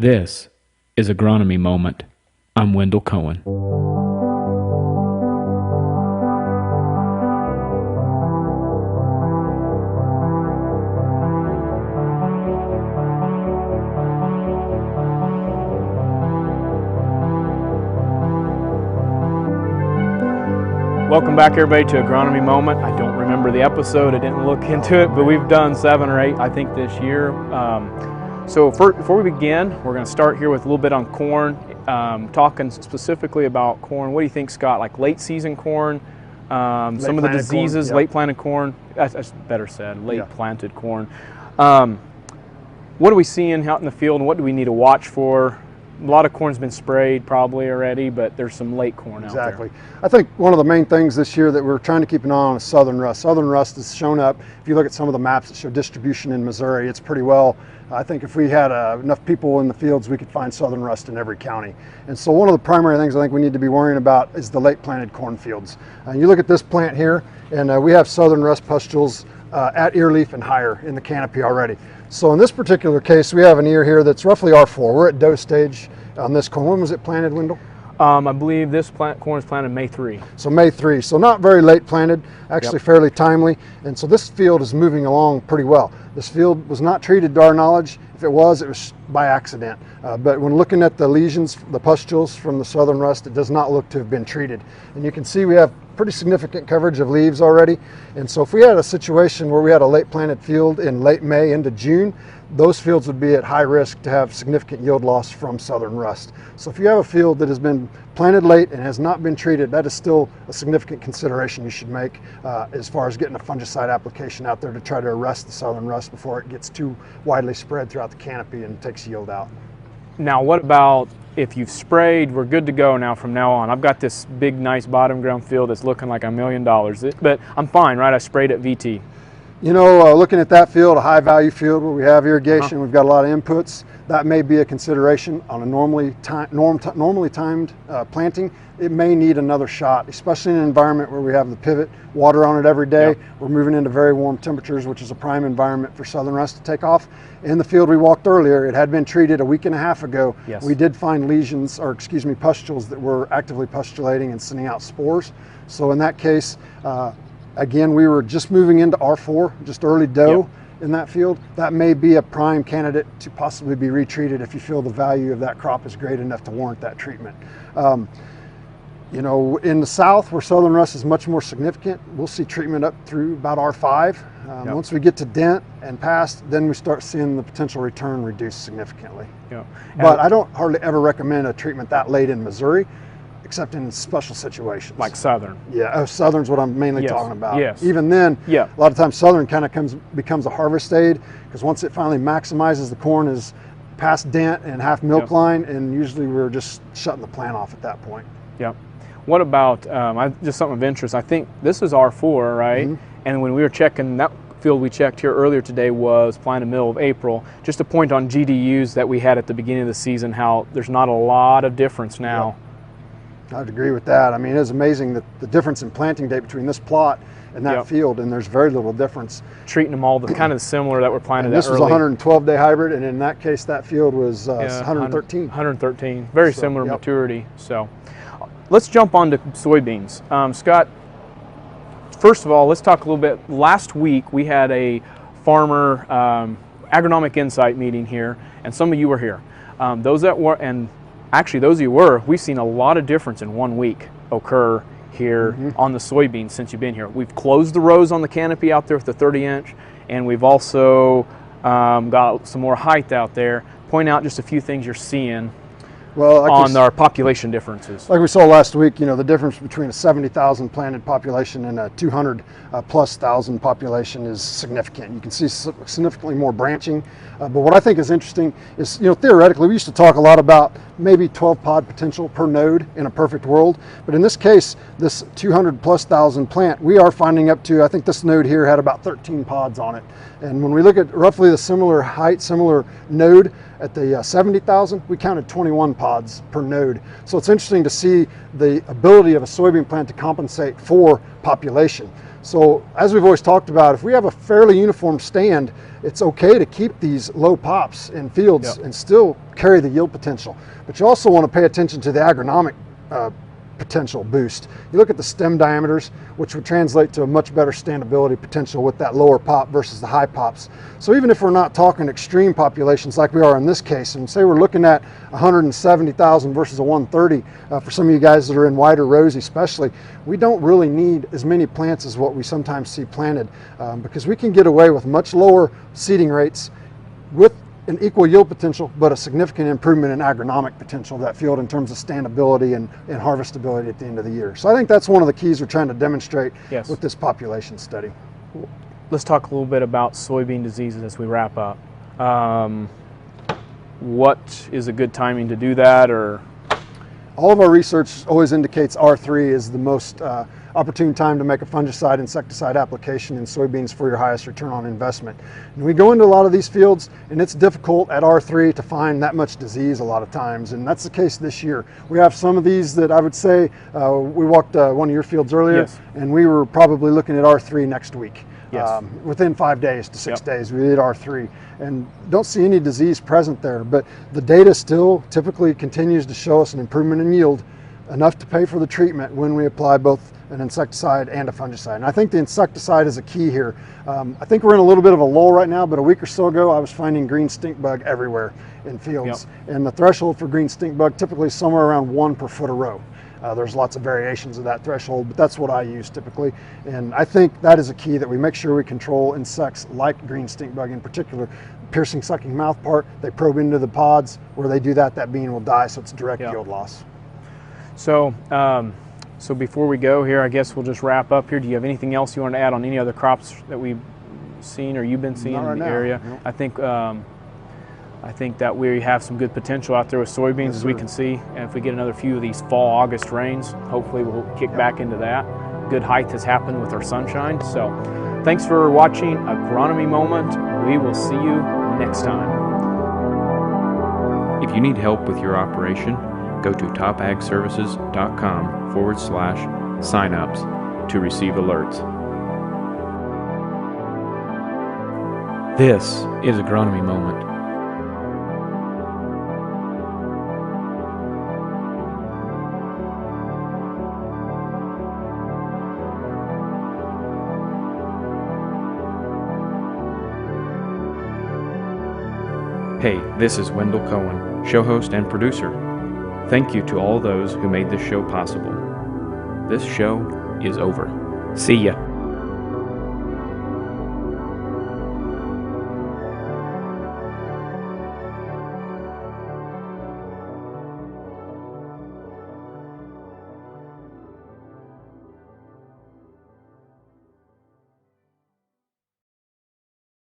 This is Agronomy Moment. I'm Wendell Koehn. Welcome back, everybody, to Agronomy Moment. I don't remember the episode. I didn't look into it, but we've done 7 or 8, I think, this year. So before we begin, we're going to start here with a little bit on corn, talking specifically about corn. What do you think, Scott? Like late season corn, some of the diseases, corn, late planted corn. That's better said, late planted corn. What are we seeing out in the field, and what do we need to watch for? A lot of corn's been sprayed probably already, but there's some late corn out there. Exactly. I think one of the main things this year that we're trying to keep an eye on is southern rust. Southern rust has shown up. If you look at some of the maps that show distribution in Missouri, it's pretty well. I think if we had enough people in the fields, we could find southern rust in every county. And so one of the primary things I think we need to be worrying about is the late planted cornfields. You look at this plant here, and we have southern rust pustules at ear leaf and higher in the canopy already. So in this particular case, we have an ear here that's roughly R4. We're at dough stage on this corn. When was it planted, Wendell? I believe this corn is planted May 3. So May 3, so not very late planted, actually fairly timely. And so this field is moving along pretty well. This field was not treated to our knowledge. If it was by accident. But when looking at the lesions, the pustules from the southern rust, it does not look to have been treated. And you can see we have pretty significant coverage of leaves already. And so if we had a situation where we had a late planted field in late May into June, those fields would be at high risk to have significant yield loss from southern rust. So if you have a field that has been planted late and has not been treated, that is still a significant consideration you should make as far as getting a fungicide application out there to try to arrest the southern rust before it gets too widely spread throughout the canopy and takes yield out. Now, what about if you've sprayed, we're good to go now from now on. I've got this big, nice bottom ground field that's looking like $1 million, but I'm fine, right? I sprayed at VT. You know, looking at that field, a high value field where we have irrigation, we've got a lot of inputs, that may be a consideration on a normally timed planting. It may need another shot, especially in an environment where we have the pivot, water on it every day. We're moving into very warm temperatures, which is a prime environment for southern rust to take off. In the field we walked earlier, it had been treated a week and a half ago. We did find lesions, or excuse me, pustules that were actively pustulating and sending out spores. So in that case, again, we were just moving into R4, just early dough in that field. That may be a prime candidate to possibly be retreated if you feel the value of that crop is great enough to warrant that treatment. You know, in the south where southern rust is much more significant, we'll see treatment up through about R5. Once we get to dent and past, then we start seeing the potential return reduce significantly. But I don't hardly ever recommend a treatment that late in Missouri, except in special situations. Like southern. Yeah, southern's what I'm mainly talking about. Even then, a lot of times southern kind of becomes a harvest aid, because once it finally maximizes, the corn is past dent and half milk line, and usually we're just shutting the plant off at that point. What about, just something of interest, I think this is R4, right? And when we were checking, that field we checked here earlier today was planted middle of April. Just a point on GDUs that we had at the beginning of the season, how there's not a lot of difference now. I'd agree with that. I mean, it is amazing that the difference in planting date between this plot and that field, and there's very little difference. Treating them all kind of similar that were planted this early. was a 112-day hybrid, and in that case, that field was 113. 113, very similar maturity. So let's jump on to soybeans. Scott, first of all, let's talk a little bit. Last week, we had a farmer agronomic insight meeting here, and some of you were here. Those that were, and actually, those of you were, we've seen a lot of difference in 1 week occur here on the soybeans since you've been here. We've closed the rows on the canopy out there with the 30-inch, and we've also got some more height out there. Point out just a few things you're seeing on our population differences. Like we saw last week, you know, the difference between a 70,000 planted population and a 200+ thousand population is significant. You can see significantly more branching. But what I think is interesting is, you know, theoretically, we used to talk a lot about maybe 12 pod potential per node in a perfect world. But in this case, this 200+ thousand plant, we are finding up to, I think this node here had about 13 pods on it. And when we look at roughly the similar height, similar node at the 70,000, we counted 21 pods per node. So it's interesting to see the ability of a soybean plant to compensate for population. So as we've always talked about, if we have a fairly uniform stand, it's okay to keep these low pops in fields and still carry the yield potential. But you also want to pay attention to the agronomic potential boost. You look at the stem diameters, which would translate to a much better standability potential with that lower pop versus the high pops. So even if we're not talking extreme populations like we are in this case, and say we're looking at 170,000 versus a 130, for some of you guys that are in wider rows especially, we don't really need as many plants as what we sometimes see planted, because we can get away with much lower seeding rates with an equal yield potential, but a significant improvement in agronomic potential of that field in terms of standability and harvestability at the end of the year. So I think that's one of the keys we're trying to demonstrate with this population study. Let's talk a little bit about soybean diseases as we wrap up. What is a good timing to do that? Or all of our research always indicates R3 is the most opportune time to make a fungicide insecticide application in soybeans for your highest return on investment. And we go into a lot of these fields and it's difficult at R3 to find that much disease a lot of times, and that's the case this year. We have some of these that I would say, we walked one of your fields earlier, and we were probably looking at R3 next week. Within 5 days to 6 days, we did R3 and don't see any disease present there, but the data still typically continues to show us an improvement in yield, enough to pay for the treatment when we apply both an insecticide and a fungicide. And I think the insecticide is a key here. I think we're in a little bit of a lull right now, but a week or so ago I was finding green stink bug everywhere in fields. And the threshold for green stink bug typically is somewhere around 1 per foot a row. There's lots of variations of that threshold, but that's what I use typically. And I think that is a key, that we make sure we control insects like green stink bug in particular. Piercing, sucking mouth part, they probe into the pods. Where they do that, that bean will die, so it's direct yield loss. So, so before we go here, I guess we'll just wrap up here. Do you have anything else you want to add on any other crops that we've seen or you've been seeing in the area? I think that we have some good potential out there with soybeans, as we can see. And if we get another few of these fall, August rains, hopefully we'll kick back into that. Good height has happened with our sunshine. So thanks for watching Agronomy Moment. We will see you next time. If you need help with your operation, go to topagservices.com/signups to receive alerts. This is Agronomy Moment. Hey, this is Wendell Koehn, show host and producer. Thank you to all those who made this show possible. This show is over. See ya.